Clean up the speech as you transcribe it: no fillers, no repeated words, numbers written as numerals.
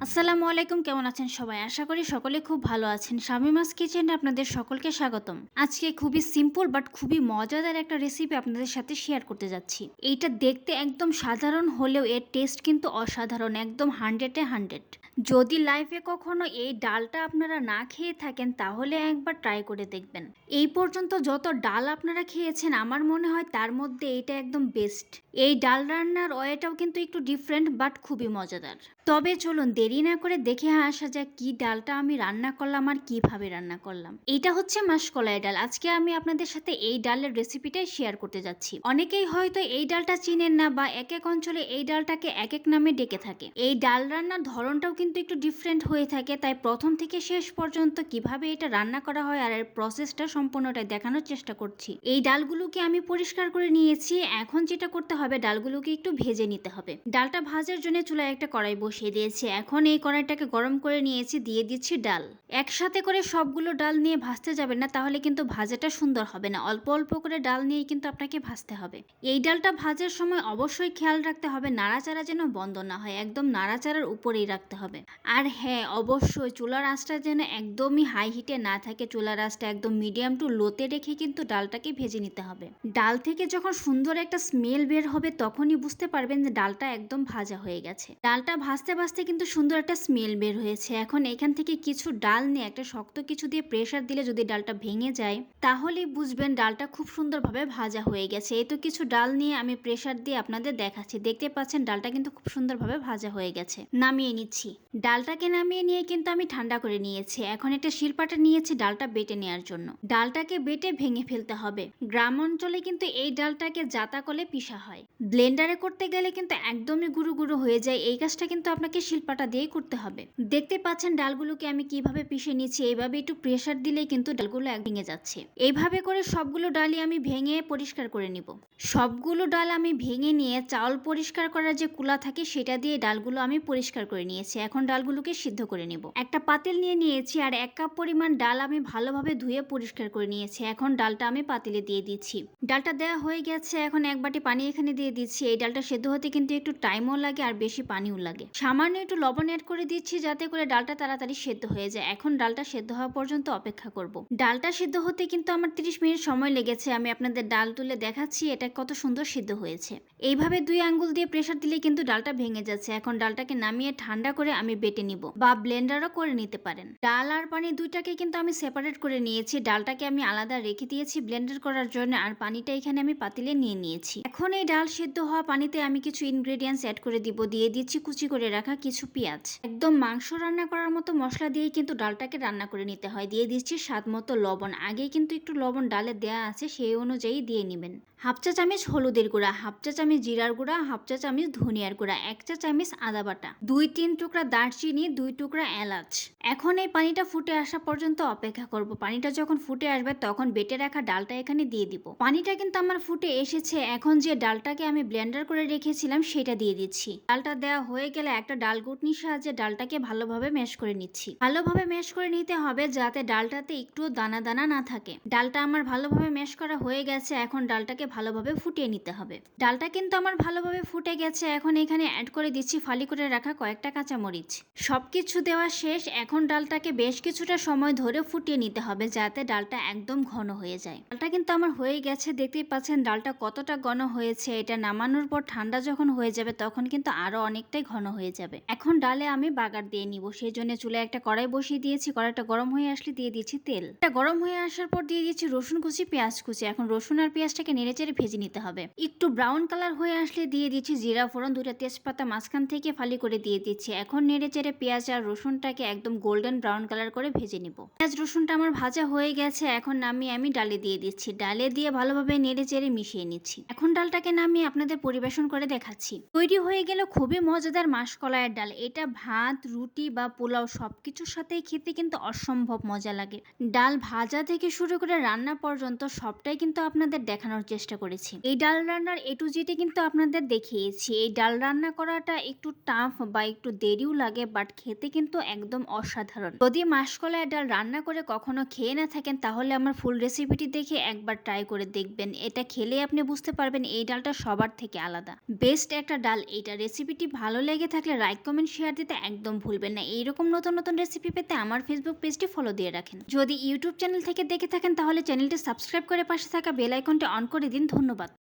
আসসালামু আলাইকুম, কেমন আছেন সবাই? আশা করি সকলে খুব ভালো আছেন। শামিমাস কিচেনে আপনাদের সকলকে স্বাগতম। আজকে খুবই সিম্পল বাট খুবই মজাদার একটা রেসিপি আপনাদের সাথে শেয়ার করতে যাচ্ছি। এইটা দেখতে একদম সাধারণ হলেও এর টেস্ট কিন্তু অসাধারণ, একদম 100-এ 100। যদি লাইফে কখনো এই ডালটা আপনারা না খেয়ে থাকেন তাহলে একবার ট্রাই করে দেখবেন। এই পর্যন্ত যত ডাল আপনারা খেয়েছেন আমার মনে হয় তার মধ্যে এইটা একদম বেস্ট। এই ডাল রান্নার ওয়েটাও কিন্তু একটু ডিফারেন্ট বাট খুবই মজাদার। তবে চলুন দেরি না করে দেখে আসা যাক কি ডালটা আমি রান্না করলাম আর কিভাবে রান্না করলাম। এইটা হচ্ছে মাসকলাই ডাল। আজকে আমি আপনাদের সাথে এই ডালের রেসিপিটাই শেয়ার করতে যাচ্ছি। অনেকেই হয়তো এই ডালটা চিনেন না বা এক এক অঞ্চলে এই ডালটাকে এক এক নামে ডেকে থাকে। এই ডাল রান্নার ধরনটাও কিন্তু একটু ডিফারেন্ট হয়ে থাকে, তাই প্রথম থেকে শেষ পর্যন্ত কিভাবে এটা রান্না করা হয় আর এর প্রসেসটা সম্পূর্ণটাই দেখানোর চেষ্টা করছি। এই ডালগুলোকে আমি পরিষ্কার করে নিয়েছি। এখন যেটা করতে হবে, ডালগুলোকে একটু ভেজে নিতে হবে। ডালটা ভাজার জন্য চুলায় একটা কড়াই বসিয়ে দিয়েছি। এখন এই কড়াইটাকে গরম করে নিয়েছি, দিয়ে দিচ্ছি ডাল। একসাথে করে সবগুলো ডাল নিয়ে ভাজতে যাবেন না, তাহলে কিন্তু ভাজাটা সুন্দর হবে না। অল্প অল্প করে ডাল নিয়েই কিন্তু আপনাকে ভাজতে হবে। এই ডালটা ভাজার সময় অবশ্যই খেয়াল রাখতে হবে নাড়াচাড়া যেন বন্ধ না হয়, একদম নাড়াচাড়ার উপরেই রাখতে হবে। আর হ্যাঁ, অবশ্যই চুলার আঁচটা যেন একদমই হাই হিটে না থাকে, চুলার আঁচটা একদম মিডিয়াম টু লোতে রেখে কিন্তু ডালটাকে ভেজে নিতে হবে। ডাল থেকে যখন সুন্দর একটা স্মেল বের হবে তখনই বুঝতে পারবেন যে ডালটা একদম ভাজা হয়ে গেছে। ডালটা ভাজতে ভাজতে কিন্তু সুন্দর একটা স্মেল বের হয়েছে। এখন এখান থেকে কিছু ডাল নিয়ে একটা শক্ত কিছু দিয়ে প্রেসার দিলে যদি ডালটা ভেঙে যায় তাহলেই বুঝবেন ডালটা খুব সুন্দরভাবে ভাজা হয়ে গেছে। এই তো কিছু ডাল নিয়ে আমি প্রেসার দিয়ে আপনাদের দেখাচ্ছি। দেখতে পাচ্ছেন ডালটা কিন্তু খুব সুন্দরভাবে ভাজা হয়ে গেছে। নামিয়ে নিচ্ছি। ডালটাকে নামিয়ে নিয়ে কিন্তু আমি ঠান্ডা করে নিয়েছি। এখন একটা শিলপাটা নিয়েছি ডালটা বেটে নেওয়ার জন্য। ডালটাকে বেটে ভেঙে ফেলতে হবে। গ্রাম অঞ্চলে কিন্তু এই ডালটাকে জাতা কলে পিষা হয়। ব্লেন্ডারে করতে গেলে কিন্তু একদমই গুঁড়ো গুঁড়ো হয়ে যায়। এই কাজটা কিন্তু আপনাকে শিলপাটা দিয়েই করতে হবে। দেখতে পাচ্ছেন ডালগুলোকে আমি কিভাবে পিষে নিচ্ছি। এইভাবে একটু প্রেসার দিলেই কিন্তু ডালগুলো ভেঙে যাচ্ছে। এইভাবে করে সবগুলো ডালই আমি ভেঙে পরিষ্কার করে নিব। সবগুলো ডাল আমি ভেঙে নিয়ে চাউল পরিষ্কার করার যে কুলা থাকে সেটা দিয়ে ডালগুলো আমি পরিষ্কার করে নিয়েছি। এখন ডালগুলোকে সিদ্ধ করে নিব। একটা পাতিল নিয়ে নিয়েছি আর 1 কাপ পরিমাণ ডাল আমি ভালোভাবে ধুয়ে পরিষ্কার করে নিয়েছি। এখন ডালটা আমি পাতিলে দিয়ে দিচ্ছি। ডালটা দেওয়া হয়ে গেছে। এখন 1 বাটি পানি এখানে দিয়ে দিচ্ছি। এই ডালটা সেদ্ধ হতে কিন্তু একটু টাইমও লাগে আর বেশি পানিও লাগে। সামান্য একটু লবণ অ্যাড করে দিচ্ছি যাতে করে ডালটা তাড়াতাড়ি সেদ্ধ হয়ে যায়। এখন ডালটা সেদ্ধ হওয়া পর্যন্ত অপেক্ষা করব। ডালটা সেদ্ধ হতে কিন্তু আমার 30 মিনিট সময় লেগেছে। আমি আপনাদের ডাল তুলে দেখাচ্ছি এটা কত সুন্দর সিদ্ধ হয়েছে। এইভাবে 2 আঙ্গুল দিয়ে প্রেসার দিলে কিন্তু ডালটা ভেঙে যাচ্ছে। এখন ডালটাকে নামিয়ে ঠান্ডা করে আমি বেটে নিব বা ব্লেন্ডারও করে নিতে পারেন। ডাল আর পানি দুইটাকে কিন্তু আমি সেপারেট করে নিয়েছি। ডালটাকে আমি আলাদা রেখে দিয়েছি ব্লেন্ডার করার জন্য, আর পানিটা এখানে আমি পাতিলে নিয়ে নিয়েছি। এখন এই ডাল সেদ্ধ হওয়া পানিতে আমি কিছু ইনগ্রেডিয়েন্টস অ্যাড করে দিব। দিয়ে দিচ্ছি কুচি করে রাখা কিছু পেঁয়াজ। একদম মাংস রান্না করার মতো মশলা দিয়েই কিন্তু ডালটাকে রান্না করে নিতে হয়। দিয়ে দিচ্ছি স্বাদ মতো লবণ। আগে কিন্তু একটু লবণ ডালে দেয়া আছে, সেই অনুযায়ী দিয়ে নেবেন। 1/2 চা চামচ হলুদের গুঁড়া, 1/2 চা চামচ জিরার গুঁড়া, 1/2 চা চামচ ধনিয়ার গুঁড়া, 1 চা চামচ আদা বাটা, 2-3 টুকরা দারচিনি, 2 টুকরা এলাচ। এখন এই পানিটা ফুটে আসা পর্যন্ত অপেক্ষা করব। পানিটা যখন ফুটে আসবে তখন বেটে রাখা ডালটা এখানে দিয়ে দিব। পানিটা কিন্তু আমার ফুটে এসেছে। এখন যে ডালটাকে আমি ব্লেন্ডার করে রেখেছিলাম সেটা দিয়ে দিচ্ছি। ডালটা দেওয়া হয়ে গেলে একটা ডাল ঘুটনির সাহায্যে ডালটাকে ভালোভাবে ম্যাশ করে নিচ্ছি। ভালোভাবে ম্যাশ করে নিতে হবে যাতে ডালটাতে একটু দানা দানা না থাকে। ডালটা আমার ভালোভাবে ম্যাশ করা হয়ে গেছে। এখন ডালটাকে ভালোভাবে ফুটিয়ে নিতে হবে। ডালটা কিন্তু আমার ভালোভাবে ফুটে গেছে। এখন এখানে অ্যাড করে দিচ্ছি ফালি করে রাখা কয়েকটা কাঁচামরিচ। সবকিছু দেওয়া শেষ। এখন ডালটাকে বেশ কিছুটা সময় ধরে ফুটিয়ে নিতে হবে যাতে ডালটা একদম ঘন হয়ে যায়। ডালটা কিন্তু আমার হয়ে গেছে। দেখতেই পাচ্ছেন ডালটা কতটা ঘন হয়েছে। এটা নামানোর পর ঠান্ডা যখন হয়ে যাবে তখন কিন্তু আরো অনেকটাই ঘন হয়ে যাবে। এখন ডালে আমি বাগার দিয়ে নিব। সেই জন্য চুলে একটা কড়াই বসিয়ে দিয়েছি। কড়াইটা গরম হয়ে আসলে দিয়ে দিচ্ছি তেল। এটা গরম হয়ে আসার পর দিয়ে দিচ্ছি রসুন কুচি, পেঁয়াজ কুচি। এখন রসুন আর পেঁয়াজটাকে নেড়েচেড়ে ভেজে নিতে হবে। একটু ব্রাউন কালার হয়ে আসলে দিয়ে দিচ্ছি জিরা ফোড়ন, 2টা তেজপাতা মাঝখান থেকে ফালি করে দিয়ে দিচ্ছি। এখন নেড়েচেড়ে পেঁয়াজ আর রসুনটাকে একদম গোল্ডেন ব্রাউন কালার করে ভেজে নিব। পেঁয়াজ রসুনটা আমার ভাজা হয়ে গেছে। এখন নামিয়ে আমি ডালে দিয়ে দিচ্ছি। ডালে দিয়ে ভালোভাবে নেড়েচেড়ে মিশিয়ে নিচ্ছি। এখন ডালটাকে নামিয়ে আপনাদের পরিবেশন করে দেখাচ্ছি। তৈরি হয়ে গেল খুবই মজাদার মাসকলাইয়ের ডাল। এটা ভাত, রুটি বা পোলাও সবকিছুর সাথেই খেতে কিন্তু অসম্ভব মজা লাগে। ডাল ভাজা থেকে শুরু করে রান্না পর্যন্ত সবটাই কিন্তু আপনাদের দেখানোর চেষ্টা চেষ্টা করেছি। এই ডাল রান্নার A to Z কিন্তু আপনাদের দেখিয়েছি। এই ডাল রান্না করাটা একটু টাফ বা একটু দেরিও লাগে, বাট খেতে কিন্তু একদম অসাধারণ। যদি মাসকলাইয়ের ডাল রান্না করে কখনো খেয়ে না থাকেন তাহলে আমার ফুল রেসিপিটি দেখে একবার ট্রাই করে দেখবেন। এটা খেলে আপনি বুঝতে পারবেন এই ডালটা সবার থেকে আলাদা। বেস্ট একটা ডাল এইটা। রেসিপিটি ভালো লেগে থাকলে লাইক, কমেন্ট, শেয়ার দিতে একদম ভুলবেন না। এইরকম নতুন নতুন রেসিপি পেতে আমার ফেসবুক পেজটি ফলো দিয়ে রাখেন। যদি ইউটিউব চ্যানেল থেকে দেখে থাকেন তাহলে চ্যানেলটি সাবস্ক্রাইব করে পাশে থাকা বেল আইকনটি অন করে দিন। ধন্যবাদ।